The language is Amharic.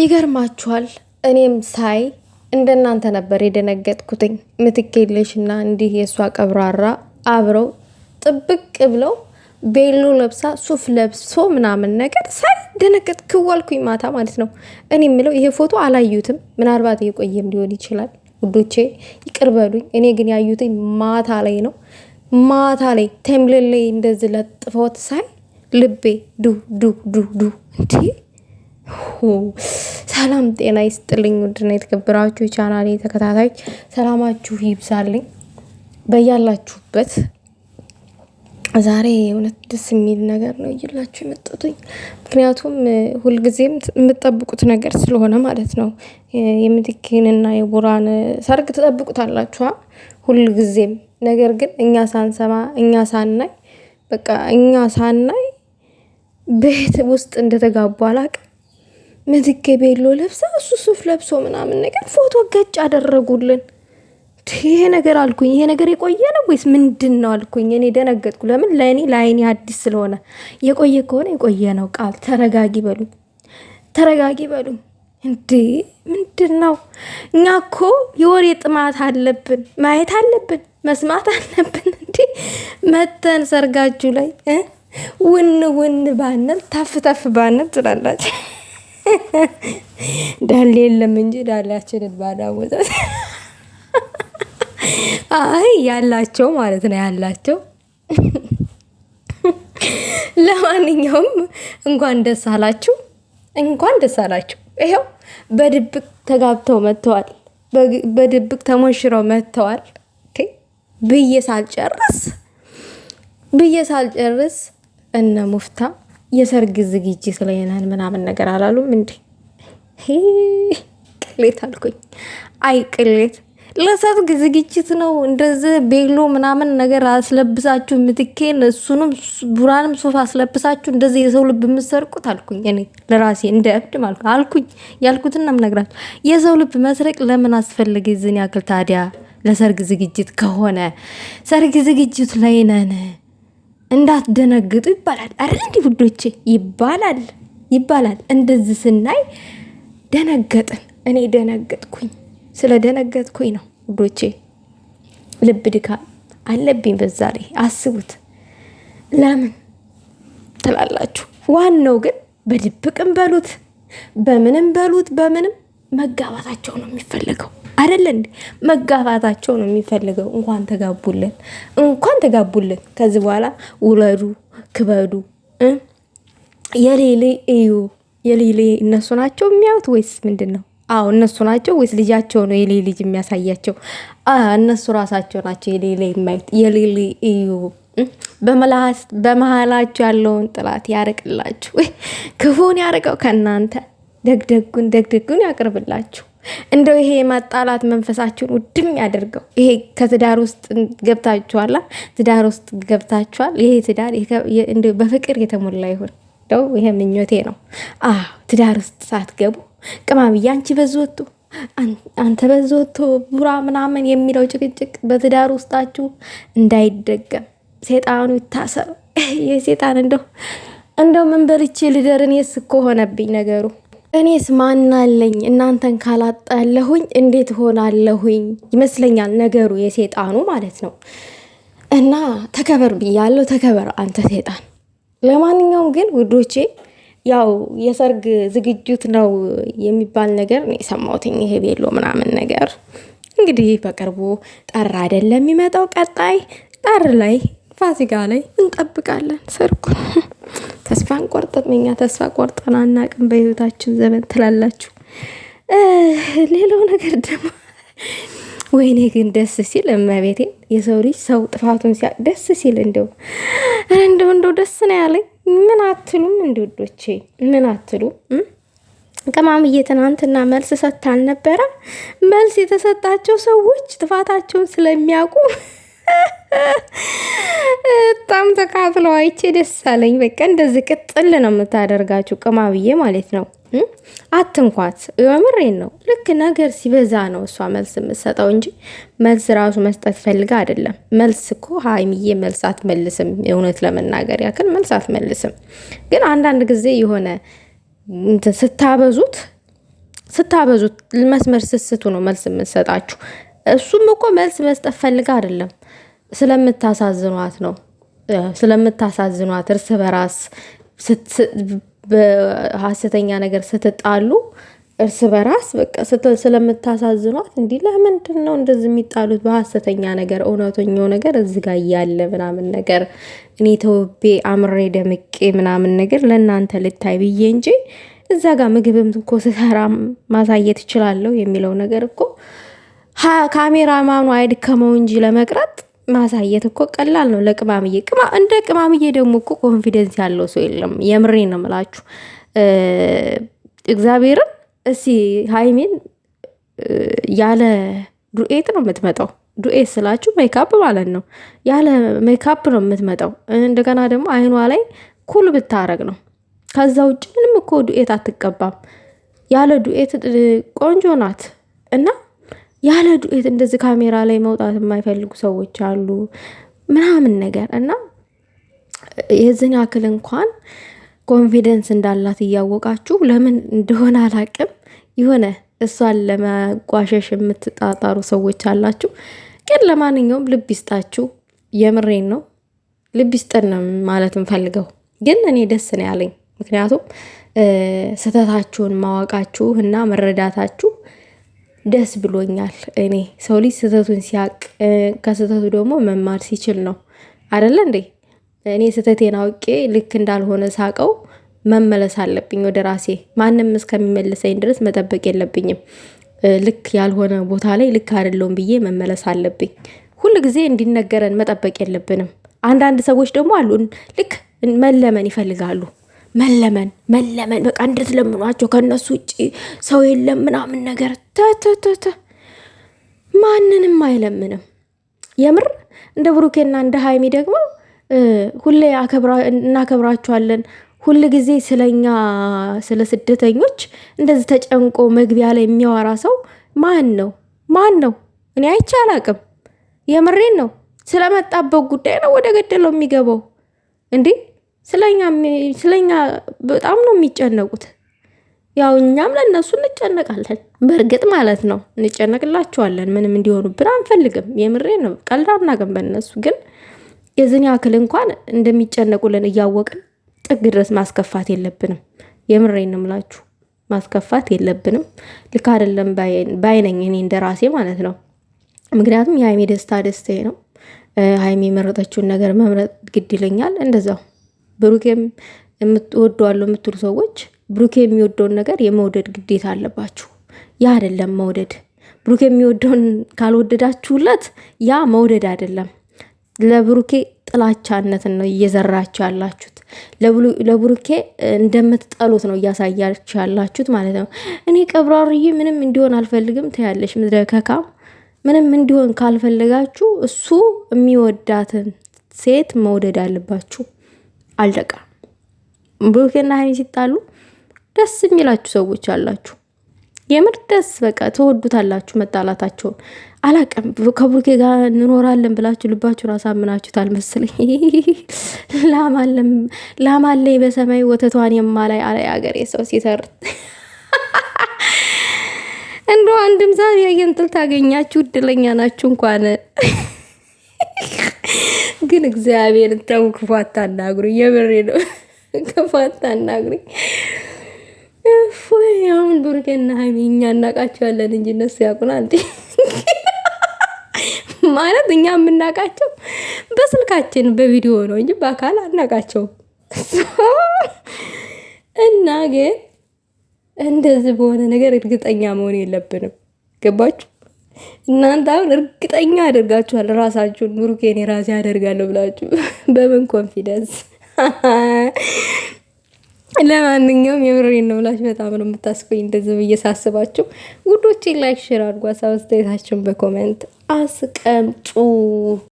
ይገርማችኋል። እኔም ሳይ እንደናንተ ነበር የደነገጥኩትኝ። ምትኬልሽና እንዲህ የእሷ ቀብራራ አብረው ጥብቅ ብለው ቤሎ ለብሳ ሱፍ ለብሶ ምናምን ነገር ሳይ ደነገጥ ክዋልኩኝ ማታ ማለት ነው። እኔ የምለው ይሄ ፎቶ አላዩትም፣ ምናልባት የቆየም ሊሆን ይችላል። ውዶቼ ይቅር በሉኝ። እኔ ግን ያዩትኝ ማታ ላይ ነው። ማታ ላይ ቴምብሌን ላይ እንደዚህ ለጥፎት ሳይ ልቤ ዱ ዱ ዱ ዱ እንዴ! ሰላም ጤና ይስጥልኝ። ውድና የተከበራችሁ ቻናሌ ተከታታዮች ሰላማችሁ ይብዛልኝ በያላችሁበት። ዛሬ እውነት ደስ የሚል ነገር ነው ይላችሁ የመጣሁኝ። ምክንያቱም ሁልጊዜም የምትጠብቁት ነገር ስለሆነ ማለት ነው። የምትኬንና የቡራን ሰርግ ትጠብቁታላችሁ ሁልጊዜም። ነገር ግን እኛ ሳንሰማ እኛ ሳናይ በቃ እኛ ሳናይ ቤት ውስጥ እንደተጋቡ አላቅም። ምትኬ ቤሎ ለብሳ እሱ ሱፍ ለብሶ ምናምን ነገር ፎቶ ገጭ አደረጉልን። ይሄ ነገር አልኩኝ፣ ይሄ ነገር የቆየ ነው ወይስ ምንድን ነው አልኩኝ። እኔ ደነገጥኩ። ለምን ለአይኔ አዲስ ስለሆነ። የቆየ ከሆነ የቆየ ነው። ቃል ተረጋጊ በሉኝ፣ ተረጋጊ በሉኝ። እንዴ ምንድን ነው? እኛ እኮ የወሬ ጥማት አለብን፣ ማየት አለብን፣ መስማት አለብን። እንዴ መተን ሰርጋችሁ ላይ ውን ባነል ታፍ ባነል ትላላችሁ። ዳሌ የለም እንጂ ዳላችንን ባዳወጣት። አይ ያላቸው ማለት ነው ያላቸው። ለማንኛውም እንኳን ደስ አላችሁ፣ እንኳን ደስ አላችሁ። ይሄው በድብቅ ተጋብተው መጥተዋል፣ በድብቅ ተሞሽረው መጥተዋል። ብዬ ሳልጨርስ እነ ሙፍታ የሰርግ ዝግጅት ላይ ነን ምናምን ነገር አላሉም እንዴ? ቅሌት አልኩኝ። አይ ቅሌት ለሰርግ ዝግጅት ነው እንደዚህ ቤሎ ምናምን ነገር አስለብሳችሁ ምትኬን እሱንም ቡራንም ሱፍ አስለብሳችሁ እንደዚህ የሰው ልብ የምትሰርቁት አልኩኝ። እኔ ለራሴ እንደ እብድ ማለት አልኩኝ። ያልኩትና ምነግራችሁ የሰው ልብ መስረቅ ለምን አስፈልገ? ይዝን ያክል ታዲያ ለሰርግ ዝግጅት ከሆነ ሰርግ ዝግጅት ላይ ነን እንዳትደነግጡ ይባላል አይደል? እንዲ ውዶቼ ይባላል። እንደዚህ ስናይ ደነገጥን። እኔ ደነገጥኩኝ። ስለ ደነገጥኩኝ ነው ውዶቼ። ልብ ድካም አለብኝ በዛ ላይ አስቡት። ለምን ትላላችሁ? ዋናው ግን በድብቅም በሉት በምንም በምንም መጋባታቸው ነው የሚፈልገው አይደል እንዴ? መጋባታቸው ነው የሚፈልገው። እንኳን ተጋቡልን። ከዚህ በኋላ ውለዱ፣ ክበዱ። የሌሌ እዩ። የሌሌ እነሱ ናቸው የሚያዩት ወይስ ምንድን ነው? አዎ እነሱ ናቸው ወይስ ልጃቸው ነው የሌ ልጅ የሚያሳያቸው? እነሱ ራሳቸው ናቸው የሌሌ የማዩት። የሌሌ እዩ። በመሀላችሁ ያለውን ጥላት ያርቅላችሁ፣ ክፉን ያርቀው ከእናንተ፣ ደግደጉን ያቅርብላችሁ። እንደው ይሄ የማጣላት መንፈሳችሁን ውድም ያደርገው። ይሄ ከትዳር ውስጥ ገብታችኋል፣ ይሄ ትዳር እንደው በፍቅር የተሞላ ይሁን። እንደው ይሄ ምኞቴ ነው። ትዳር ውስጥ ሳትገቡ ቅማምዬ አንቺ በዝወጡ አንተ በዝወጡ ቡራ ምናምን የሚለው ጭቅጭቅ በትዳር ውስጣችሁ እንዳይደገም ሴጣኑ ይታሰር። ይሄ ሴጣን እንደው ምን በልቼ ልደርን የስኮ ሆነብኝ ነገሩ። እኔስ ማናለኝ እናንተን ካላጣለሁኝ እንዴት ሆናለሁኝ ይመስለኛል ነገሩ የሴጣኑ ማለት ነው። እና ተከበር ብያለሁ፣ ተከበር አንተ ሴጣን። ለማንኛውም ግን ውዶቼ ያው የሰርግ ዝግጅት ነው የሚባል ነገር ነው የሰማሁትኝ። ይሄ ቤሎ ምናምን ነገር እንግዲህ በቅርቡ ጠር አይደለም የሚመጣው፣ ቀጣይ ጠር ላይ ፋሲካ ላይ እንጠብቃለን ሰርጉን። ተስፋ እንቆርጥም፣ እኛ ተስፋ ቆርጠን አናቅም በህይወታችን ዘመን ትላላችሁ። ሌላው ነገር ደግሞ ወይኔ ግን ደስ ሲል እመቤቴ፣ የሰው ልጅ ሰው ጥፋቱን ሲያ ደስ ሲል እንደው ደስ ነው ያለኝ። ምን አትሉም? እንዲወዶቼ ምን አትሉ? ቅማምዬ ትናንትና መልስ ሰጥታ አልነበረ? መልስ የተሰጣቸው ሰዎች ጥፋታቸውን ስለሚያውቁ በጣም ተካፍለው አይቼ ደስ አለኝ። በቃ እንደዚህ ቅጥል ነው የምታደርጋችሁ ቅማምዬ ማለት ነው። አትንኳት፣ የምሬን ነው። ልክ ነገር ሲበዛ ነው እሷ መልስ የምትሰጠው እንጂ መልስ ራሱ መስጠት ፈልጋ አይደለም። መልስ እኮ ሀይሚዬ መልስ አትመልስም። እውነት ለመናገር ያክል መልስ አትመልስም። ግን አንዳንድ ጊዜ የሆነ ስታበዙት ስታበዙት መስመር ስስቱ ነው መልስ የምትሰጣችሁ። እሱም እኮ መልስ መስጠት ፈልጋ አይደለም፣ ስለምታሳዝኗት ነው። ስለምታሳዝኗት እርስ በራስ በሀሰተኛ ነገር ስትጣሉ እርስ በራስ በቃ ስለምታሳዝኗት፣ እንዲህ ለምንድን ነው እንደዚህ የሚጣሉት በሀሰተኛ ነገር? እውነተኛው ነገር እዚህ ጋር እያለ ምናምን ነገር እኔ ተውቤ አምሬ ደምቄ ምናምን ነገር ለእናንተ ልታይ ብዬ እንጂ እዛ ጋር ምግብም እኮ ስሰራ ማሳየት እችላለሁ የሚለው ነገር እኮ ካሜራማኑ አይድከመው እንጂ ለመቅረጥ ማሳየት እኮ ቀላል ነው ለቅማምዬ። እንደ ቅማምዬ ደግሞ እኮ ኮንፊደንስ ያለው ሰው የለም። የምሬ ነው የምላችሁ እግዚአብሔርን። እስኪ ሀይሚን ያለ ዱኤት ነው የምትመጣው። ዱኤት ስላችሁ ሜካፕ ማለት ነው። ያለ ሜካፕ ነው የምትመጣው። እንደገና ደግሞ አይኗ ላይ ኩል ብታረግ ነው። ከዛ ውጭ ምንም እኮ ዱኤት አትቀባም። ያለ ዱኤት ቆንጆ ናት። እና ያለ ዱኤት እንደዚህ ካሜራ ላይ መውጣት የማይፈልጉ ሰዎች አሉ ምናምን ነገር እና የዚህን ያክል እንኳን ኮንፊደንስ እንዳላት እያወቃችሁ ለምን እንደሆነ አላቅም፣ የሆነ እሷን ለመቋሸሽ የምትጣጣሩ ሰዎች አላችሁ። ግን ለማንኛውም ልብ ይስጣችሁ። የምሬን ነው፣ ልብ ይስጠን ማለት እንፈልገው። ግን እኔ ደስ ነው ያለኝ፣ ምክንያቱም ስህተታችሁን ማወቃችሁ እና መረዳታችሁ ደስ ብሎኛል። እኔ ሰው ልጅ ስህተቱን ሲያቅ ከስህተቱ ደግሞ መማር ሲችል ነው አይደለ እንዴ? እኔ ስህተቴን አውቄ ልክ እንዳልሆነ ሳቀው መመለስ አለብኝ ወደ ራሴ። ማንም እስከሚመልሰኝ ድረስ መጠበቅ የለብኝም። ልክ ያልሆነ ቦታ ላይ ልክ አይደለሁም ብዬ መመለስ አለብኝ። ሁል ጊዜ እንዲነገረን መጠበቅ የለብንም። አንዳንድ ሰዎች ደግሞ አሉ ልክ መለመን ይፈልጋሉ። መለመን በቃ እንድትለምኗቸው ከነሱ ውጭ ሰው የለም ምናምን ነገር። ተተተተ ማንንም አይለምንም። የምር እንደ ብሩኬና እንደ ሀይሚ ደግሞ ሁሌ እናከብራቸዋለን። ሁል ጊዜ ስለኛ ስለ ስደተኞች እንደዚህ ተጨንቆ መግቢያ ላይ የሚያወራ ሰው ማን ነው? እኔ አይቼ አላቅም። የምሬን ነው። ስለመጣበት ጉዳይ ነው ወደ ገደለው የሚገባው እንዴ። ስለኛ በጣም ነው የሚጨነቁት። ያው እኛም ለእነሱ እንጨነቃለን፣ በእርግጥ ማለት ነው እንጨነቅላቸዋለን። ምንም እንዲሆኑብን አንፈልግም። የምሬን ነው። ቀልድ አናውቅም በእነሱ። ግን የዝን ያክል እንኳን እንደሚጨነቁልን እያወቅን ጥግ ድረስ ማስከፋት የለብንም። የምሬን ነው የምላችሁ፣ ማስከፋት የለብንም። ልክ አይደለም ባይነኝ እኔ እንደራሴ ማለት ነው። ምክንያቱም የሀይሜ ደስታ ደስታዬ ነው። ሀይሜ የመረጠችውን ነገር መምረጥ ግድ ይለኛል። እንደዛው ብሩኬም የምትወደዋለሁ የምትሉ ሰዎች ብሩኬ የሚወደውን ነገር የመውደድ ግዴታ አለባችሁ። ያ አይደለም መውደድ። ብሩኬ የሚወደውን ካልወደዳችሁለት ያ መውደድ አይደለም። ለብሩኬ ጥላቻነትን ነው እየዘራችሁ ያላችሁት። ለብሩኬ እንደምትጠሉት ነው እያሳያችሁ ያላችሁት ማለት ነው። እኔ ቀብራርዬ ምንም እንዲሆን አልፈልግም ትያለሽ ምድረ ከካም። ምንም እንዲሆን ካልፈለጋችሁ እሱ የሚወዳትን ሴት መውደድ አለባችሁ። አልደቃ። ብሩኬና ሀይሚ ሲጣሉ ደስ የሚላችሁ ሰዎች አላችሁ። የምር ደስ በቃ ተወዱታላችሁ መጣላታቸውን። አላቀም ከብሩኬ ጋር እንኖራለን ብላችሁ ልባችሁን አሳምናችሁታል መሰለኝ። ላማለኝ በሰማይ ወተቷን የማላይ አለ ሀገሬ ሰው ሲተርት። እንደው አንድም ዛሬ የንጥል ታገኛችሁ እድለኛ ናችሁ። እንኳን ግን እግዚአብሔር ተው፣ ክፉ አታናግሩኝ። የምሬ ነው፣ ክፉ አታናግሩኝ። አሁን ብሩኬና ሀይሚ እኛ እናቃቸዋለን እንጂ እነሱ ያውቁናል ማለት እኛ የምናቃቸው በስልካችን በቪዲዮ ነው እንጂ በአካል አናቃቸውም። እና ግን እንደዚህ በሆነ ነገር እርግጠኛ መሆን የለብንም። ገባችሁ? እናንተ አሁን እርግጠኛ አደርጋችኋል ራሳችሁን። ብሩኬን ራሴ አደርጋለሁ ብላችሁ በምን ኮንፊደንስ? ለማንኛውም የምሬን ነው ብላችሁ በጣም ነው የምታስቆኝ እንደዚህ ብዬ ሳስባችሁ። ውዶቼ ላይክ፣ ሼር አድርጓ። አስተያየታችሁን በኮሜንት አስቀምጡ።